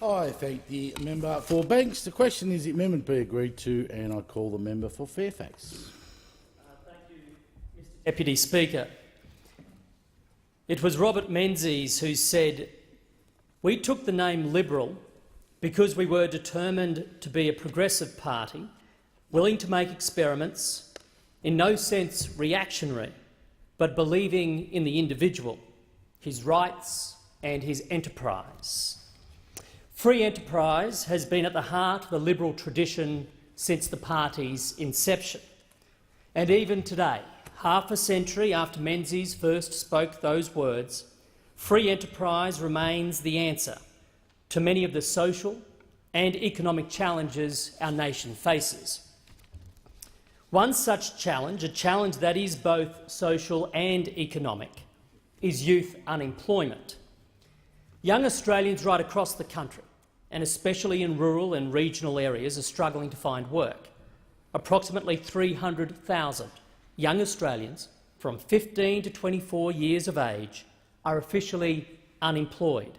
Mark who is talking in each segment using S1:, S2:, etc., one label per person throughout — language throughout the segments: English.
S1: I thank the member for Banks. The question is the amendment be agreed to, and I call the member for Fairfax.
S2: Thank you, Mr Deputy Speaker. It was Robert Menzies who said, "We took the name Liberal because we were determined to be a progressive party, willing to make experiments, in no sense reactionary, but believing in the individual, his rights and his enterprise." Free enterprise has been at the heart of the Liberal tradition since the party's inception. And even today, half a century after Menzies first spoke those words, free enterprise remains the answer to many of the social and economic challenges our nation faces. One such challenge, a challenge that is both social and economic, is youth unemployment. Young Australians right across the country, and especially in rural and regional areas, are struggling to find work. Approximately 300,000 young Australians from 15 to 24 years of age are officially unemployed.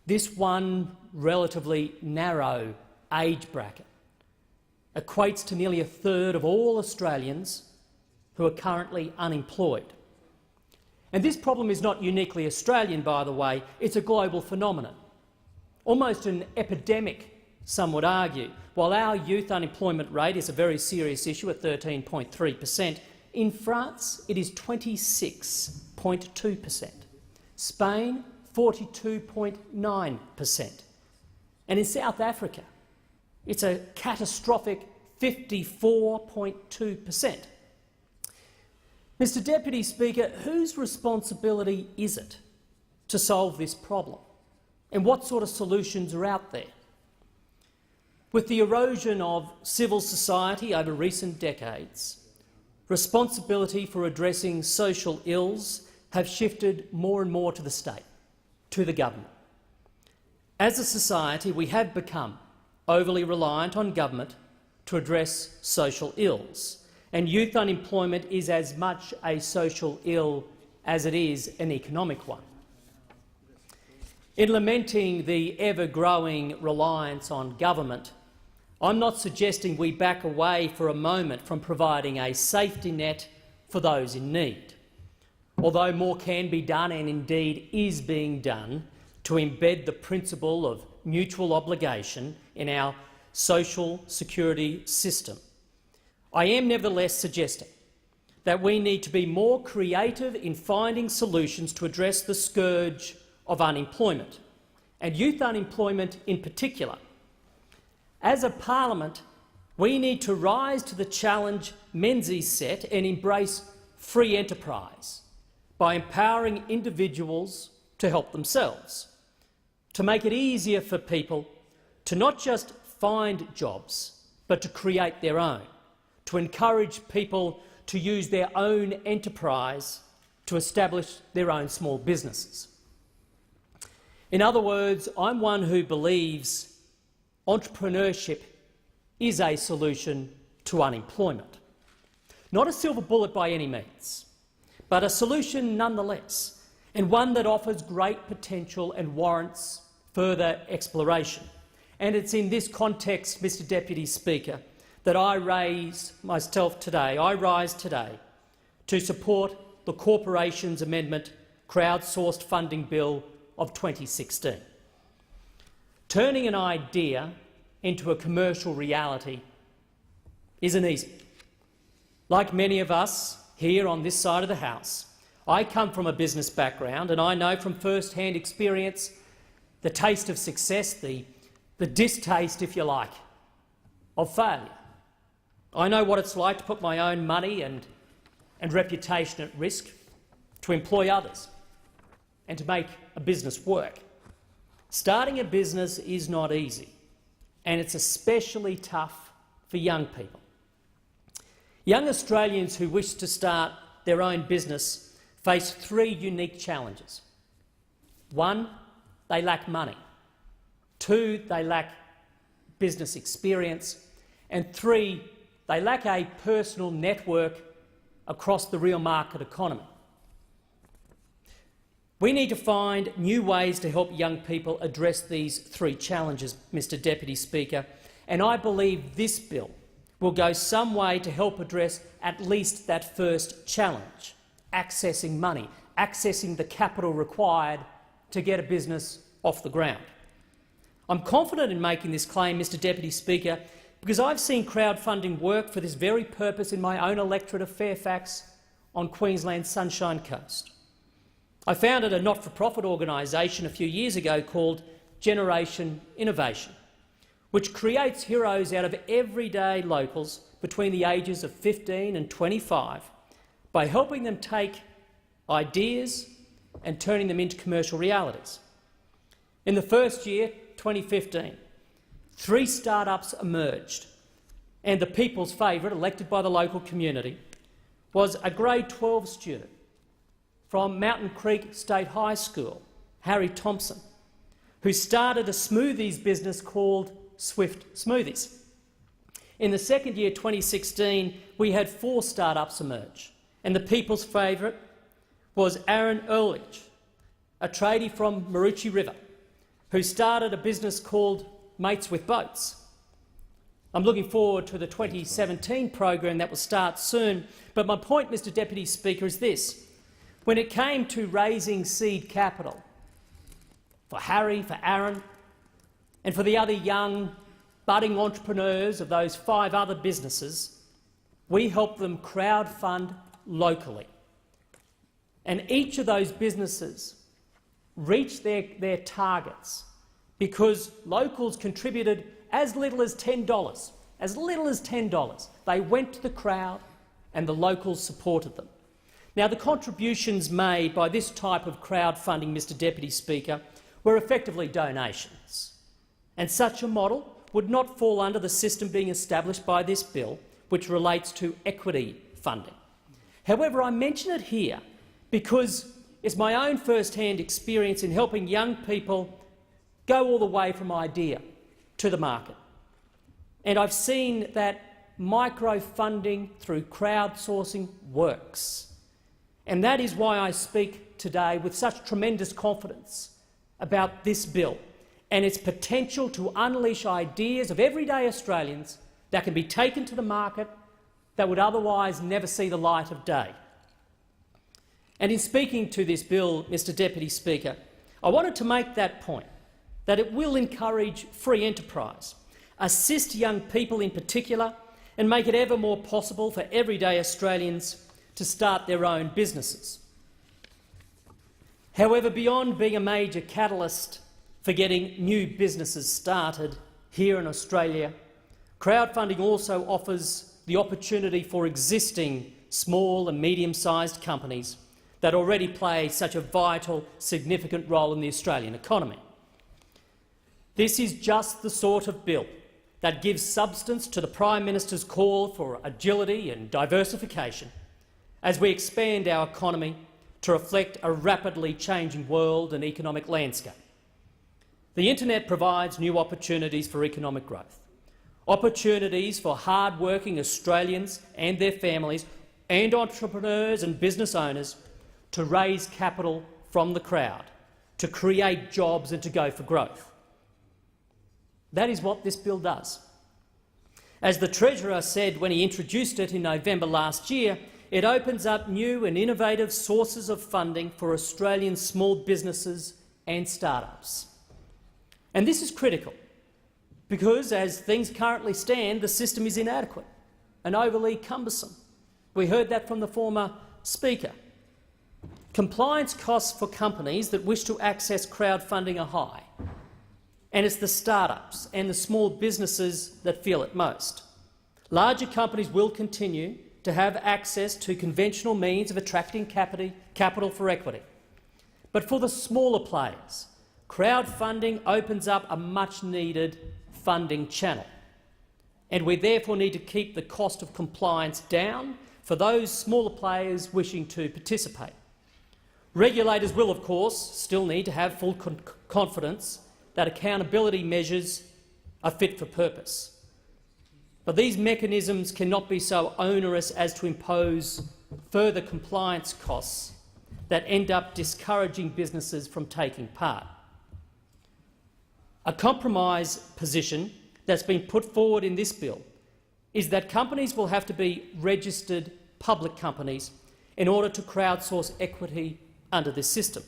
S2: This one relatively narrow age bracket equates to nearly a third of all Australians who are currently unemployed. And this problem is not uniquely Australian, by the way. It's a global phenomenon, almost an epidemic, some would argue. While our youth unemployment rate is a very serious issue at 13.3%, in France it is 26.2%, Spain 42.9%, and in South Africa it's a catastrophic 54.2%. Mr Deputy Speaker, whose responsibility is it to solve this problem, and what sort of solutions are out there? With the erosion of civil society over recent decades, responsibility for addressing social ills have shifted more and more to the state, to the government. As a society, we have become overly reliant on government to address social ills, and youth unemployment is as much a social ill as it is an economic one. In lamenting the ever-growing reliance on government, I'm not suggesting we back away for a moment from providing a safety net for those in need, although more can be done and indeed is being done to embed the principle of mutual obligation in our social security system. I am nevertheless suggesting that we need to be more creative in finding solutions to address the scourge of unemployment, and youth unemployment in particular. As a parliament, we need to rise to the challenge Menzies set and embrace free enterprise by empowering individuals to help themselves, to make it easier for people to not just find jobs, but to create their own, to encourage people to use their own enterprise to establish their own small businesses. In other words, I'm one who believes entrepreneurship is a solution to unemployment. Not a silver bullet by any means, but a solution nonetheless, and one that offers great potential and warrants further exploration. And it's in this context, Mr Deputy Speaker, that I rise today to support the Corporations Amendment crowdsourced funding bill of 2016. Turning an idea into a commercial reality isn't easy. Like many of us here on this side of the House, I come from a business background, and I know from first-hand experience the taste of success, the distaste, if you like, of failure. I know what it's like to put my own money and reputation at risk, to employ others and to make a business work. Starting a business is not easy, and it's especially tough for young people. Young Australians who wish to start their own business face three unique challenges. One, they lack money. Two, they lack business experience. And three, they lack a personal network across the real market economy. We need to find new ways to help young people address these three challenges, Mr Deputy Speaker, and I believe this bill will go some way to help address at least that first challenge, accessing money, accessing the capital required to get a business off the ground. I'm confident in making this claim, Mr Deputy Speaker, because I've seen crowdfunding work for this very purpose in my own electorate of Fairfax on Queensland's Sunshine Coast. I founded a not-for-profit organisation a few years ago called Generation Innovation, which creates heroes out of everyday locals between the ages of 15 and 25 by helping them take ideas and turning them into commercial realities. In the first year, 2015, 3 startups emerged, and the people's favourite, elected by the local community, was a grade 12 student from Mountain Creek State High School, Harry Thompson, who started a smoothies business called Swift Smoothies. In the second year, 2016, we had 4 startups emerge, and the people's favourite was Aaron Ehrlich, a tradie from Maroochy River, who started a business called Mates with Boats. I'm looking forward to the 2017 program that will start soon, but my point, Mr Deputy Speaker, is this. When it came to raising seed capital for Harry, for Aaron, and for the other young budding entrepreneurs of those 5 other businesses, we helped them crowdfund locally. And each of those businesses reached their targets because locals contributed as little as $10. As little as $10. They went to the crowd and the locals supported them. Now, the contributions made by this type of crowdfunding, Mr Deputy Speaker, were effectively donations. And such a model would not fall under the system being established by this bill, which relates to equity funding. However, I mention it here because it's my own first-hand experience in helping young people go all the way from idea to the market. And I've seen that micro-funding through crowdsourcing works. And that is why I speak today with such tremendous confidence about this bill and its potential to unleash ideas of everyday Australians that can be taken to the market that would otherwise never see the light of day. And in speaking to this bill, Mr Deputy Speaker, I wanted to make that point, that it will encourage free enterprise, assist young people in particular, and make it ever more possible for everyday Australians to start their own businesses. However, beyond being a major catalyst for getting new businesses started here in Australia, crowdfunding also offers the opportunity for existing small and medium-sized companies that already play such a vital, significant role in the Australian economy. This is just the sort of bill that gives substance to the Prime Minister's call for agility and diversification as we expand our economy to reflect a rapidly changing world and economic landscape. The internet provides new opportunities for economic growth, opportunities for hard-working Australians and their families and entrepreneurs and business owners to raise capital from the crowd, to create jobs and to go for growth. That is what this bill does. As the Treasurer said when he introduced it in November last year, it opens up new and innovative sources of funding for Australian small businesses and startups. And this is critical because, as things currently stand, the system is inadequate and overly cumbersome. We heard that from the former Speaker. Compliance costs for companies that wish to access crowdfunding are high, and it's the startups and the small businesses that feel it most. Larger companies will continue to have access to conventional means of attracting capital for equity. But for the smaller players, crowdfunding opens up a much-needed funding channel, and we therefore need to keep the cost of compliance down for those smaller players wishing to participate. Regulators will, of course, still need to have full confidence that accountability measures are fit for purpose. But these mechanisms cannot be so onerous as to impose further compliance costs that end up discouraging businesses from taking part. A compromise position that's been put forward in this bill is that companies will have to be registered public companies in order to crowdsource equity under this system.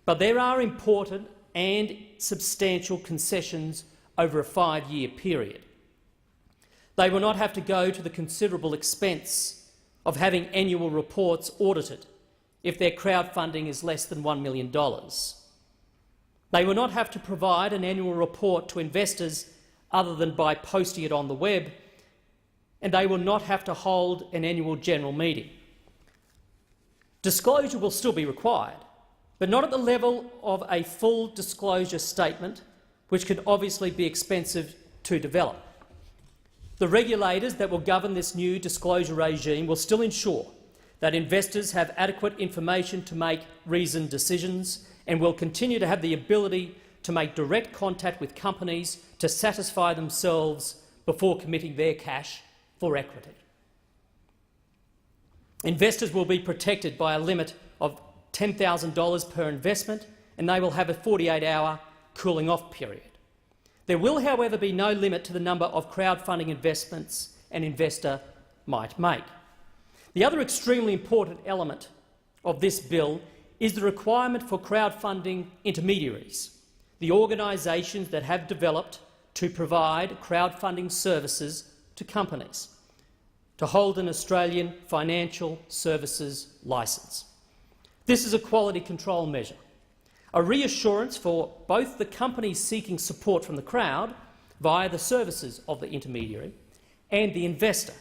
S2: But there are important and substantial concessions over a 5-year period. They will not have to go to the considerable expense of having annual reports audited if their crowdfunding is less than $1 million. They will not have to provide an annual report to investors other than by posting it on the web, and they will not have to hold an annual general meeting. Disclosure will still be required, but not at the level of a full disclosure statement, which could obviously be expensive to develop. The regulators that will govern this new disclosure regime will still ensure that investors have adequate information to make reasoned decisions and will continue to have the ability to make direct contact with companies to satisfy themselves before committing their cash for equity. Investors will be protected by a limit of $10,000 per investment, and they will have a 48-hour cooling-off period. There will, however, be no limit to the number of crowdfunding investments an investor might make. The other extremely important element of this bill is the requirement for crowdfunding intermediaries, the organisations that have developed to provide crowdfunding services to companies, to hold an Australian financial services licence. This is a quality control measure, a reassurance for both the companies seeking support from the crowd via the services of the intermediary and the investor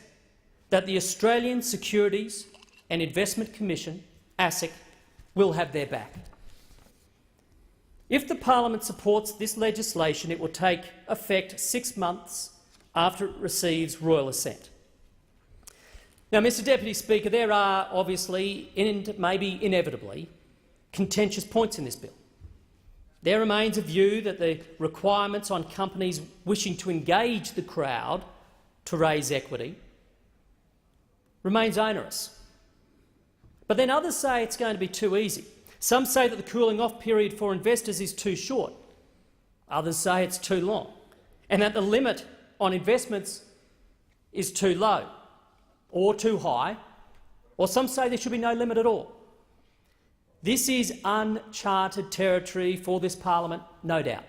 S2: that the Australian Securities and Investment Commission, ASIC, will have their back. If the Parliament supports this legislation, it will take effect 6 months after it receives royal assent. Now, Mr Deputy Speaker, there are obviously, and maybe inevitably, contentious points in this bill. There remains a view that the requirements on companies wishing to engage the crowd to raise equity remains onerous. But then others say it's going to be too easy. Some say that the cooling-off period for investors is too short. Others say it's too long, and that the limit on investments is too low or too high, or some say there should be no limit at all. This is uncharted territory for this parliament, no doubt.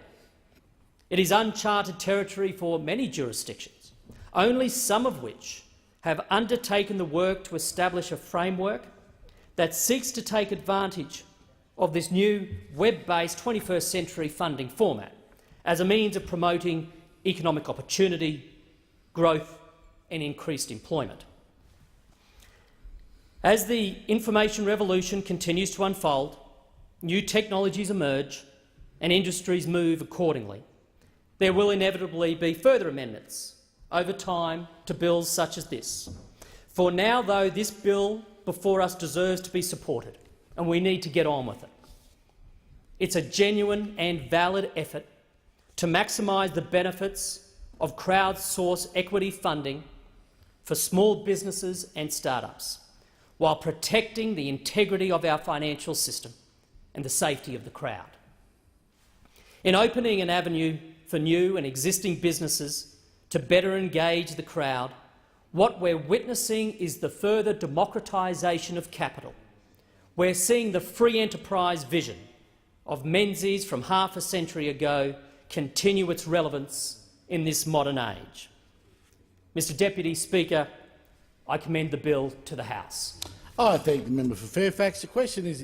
S2: It is uncharted territory for many jurisdictions, only some of which have undertaken the work to establish a framework that seeks to take advantage of this new web-based 21st century funding format as a means of promoting economic opportunity, growth and increased employment. As the information revolution continues to unfold, new technologies emerge and industries move accordingly. There will inevitably be further amendments over time to bills such as this. For now, though, this bill before us deserves to be supported, and we need to get on with it. It's a genuine and valid effort to maximise the benefits of crowdsourced equity funding for small businesses and start-ups, while protecting the integrity of our financial system and the safety of the crowd. In opening an avenue for new and existing businesses to better engage the crowd, what we're witnessing is the further democratisation of capital. We're seeing the free enterprise vision of Menzies from half a century ago continue its relevance in this modern age. Mr Deputy Speaker, I commend the bill to the House.
S1: I thank the member for Fairfax. The question is